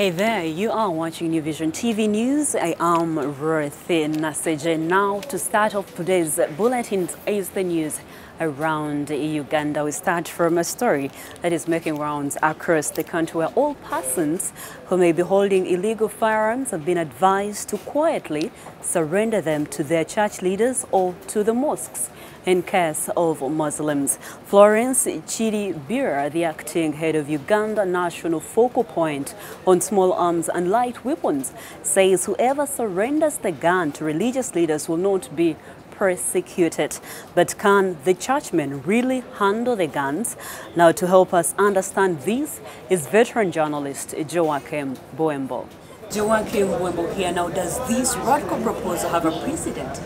Hey there, you are watching New Vision TV News. I am Ruth Naseje. Now, to start off today's bulletin is the news around Uganda. We start from a story that is making rounds across the country where all persons who may be holding illegal firearms have been advised to quietly surrender them to their church leaders or to the mosques. In case of Muslims, Florence Chiribira, the acting head of Uganda National Focal Point on Small Arms and Light Weapons, says whoever surrenders the gun to religious leaders will not be persecuted. But can the churchmen really handle the guns? Now, to help us understand this is veteran journalist Joachim Boembo. Joachim Boembo here. Now, does this radical proposal have a precedent?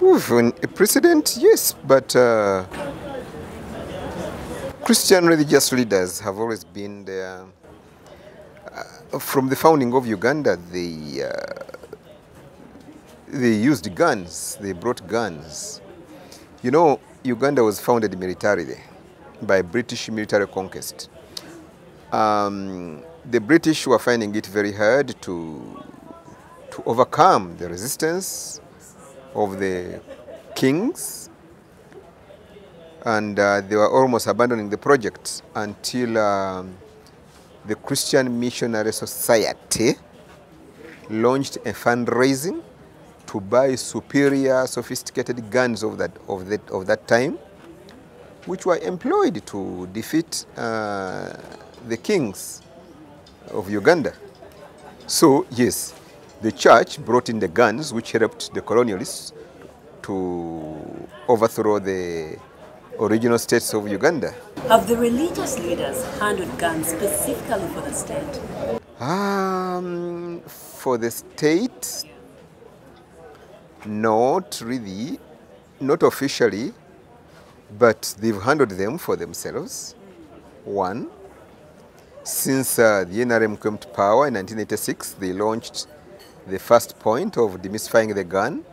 A precedent, yes, but Christian religious leaders have always been there. From the founding of Uganda, they used guns, they brought guns. You know, Uganda was founded militarily by British military conquest. The British were finding it very hard to overcome the resistance of the kings, and they were almost abandoning the project until the Christian Missionary Society launched a fundraising to buy superior, sophisticated guns of that time, which were employed to defeat the kings of Uganda. So yes, the church brought in the guns which helped the colonialists to overthrow the original states of Uganda. Have the religious leaders handled guns specifically for the state? For the state, not really, not officially, but they've handled them for themselves. One, since the NRM came to power in 1986, they launched the first point of demystifying the gun.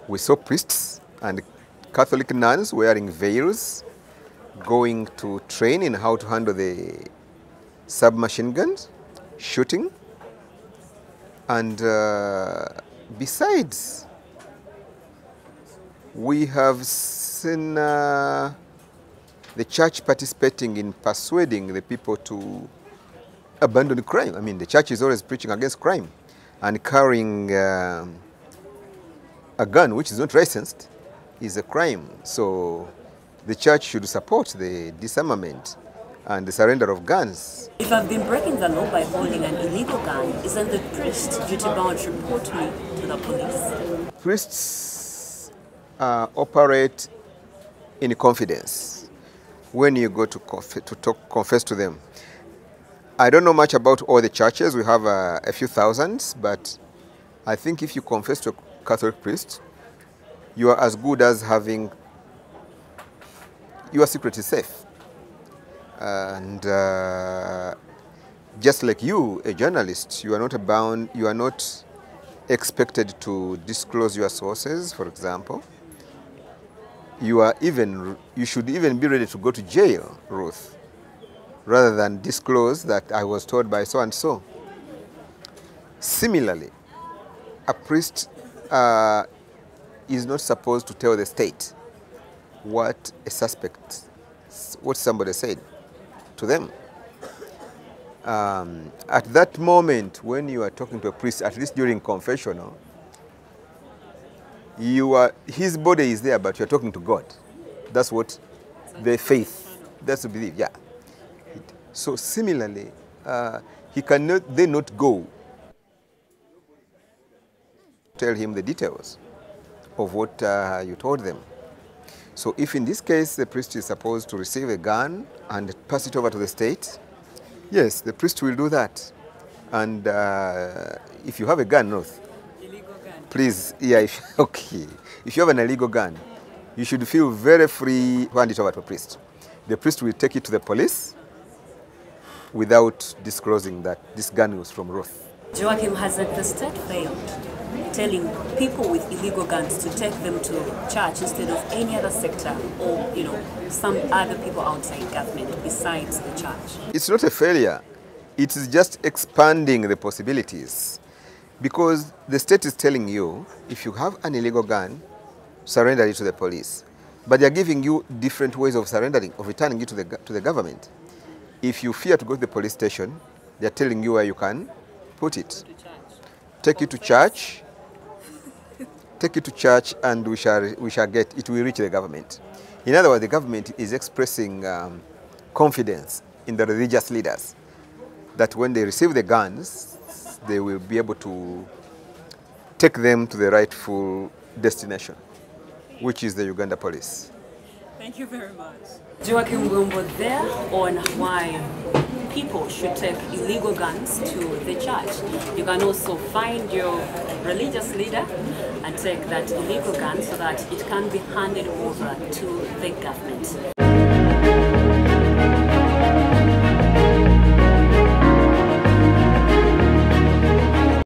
We saw priests and Catholic nuns wearing veils going to train in how to handle the submachine guns, shooting. And besides, we have seen the church participating in persuading the people to abandon crime. I mean, the church is always preaching against crime, and carrying a gun which is not licensed is a crime. So the church should support the disarmament and the surrender of guns. If I've been breaking the law by holding an illegal gun, isn't the priest duty-bound to report me to the police? Priests operate in confidence when you go to confess to them. I don't know much about all the churches. We have a few thousands, but I think if you confess to a Catholic priest, you are as good as having your secret is safe. And just like you, a journalist, you are not bound, you are not expected to disclose your sources, for example. You should even be ready to go to jail, Ruth, rather than disclose that I was told by so-and-so. Similarly, a priest is not supposed to tell the state what a suspect, what somebody said to them. At that moment, when you are talking to a priest, at least during confessional, his body is there, but you are talking to God. That's what the faith, that's the belief, yeah. So similarly, he cannot then not go tell him the details of what you told them. So if in this case the priest is supposed to receive a gun and pass it over to the state, yes, the priest will do that. And if you have a gun, North, please, yeah, okay. If you have an illegal gun, you should feel very free to hand it over to a priest. The priest will take it to the police without disclosing that this gun was from Ruth. Joachim, hasn't the state failed telling people with illegal guns to take them to church instead of any other sector or, some other people outside government besides the church? It's not a failure. It is just expanding the possibilities, because the state is telling you, if you have an illegal gun, surrender it to the police. But they are giving you different ways of surrendering, of returning it to the government. If you fear to go to the police station, they are telling you where you can put it. Take it to church. Take it to church, and we shall get it. Will reach the government. In other words, the government is expressing confidence in the religious leaders that when they receive the guns, they will be able to take them to the rightful destination, which is the Uganda police. Thank you very much. Joaquim Gumbo there on why people should take illegal guns to the church. You can also find your religious leader and take that illegal gun so that it can be handed over to the government.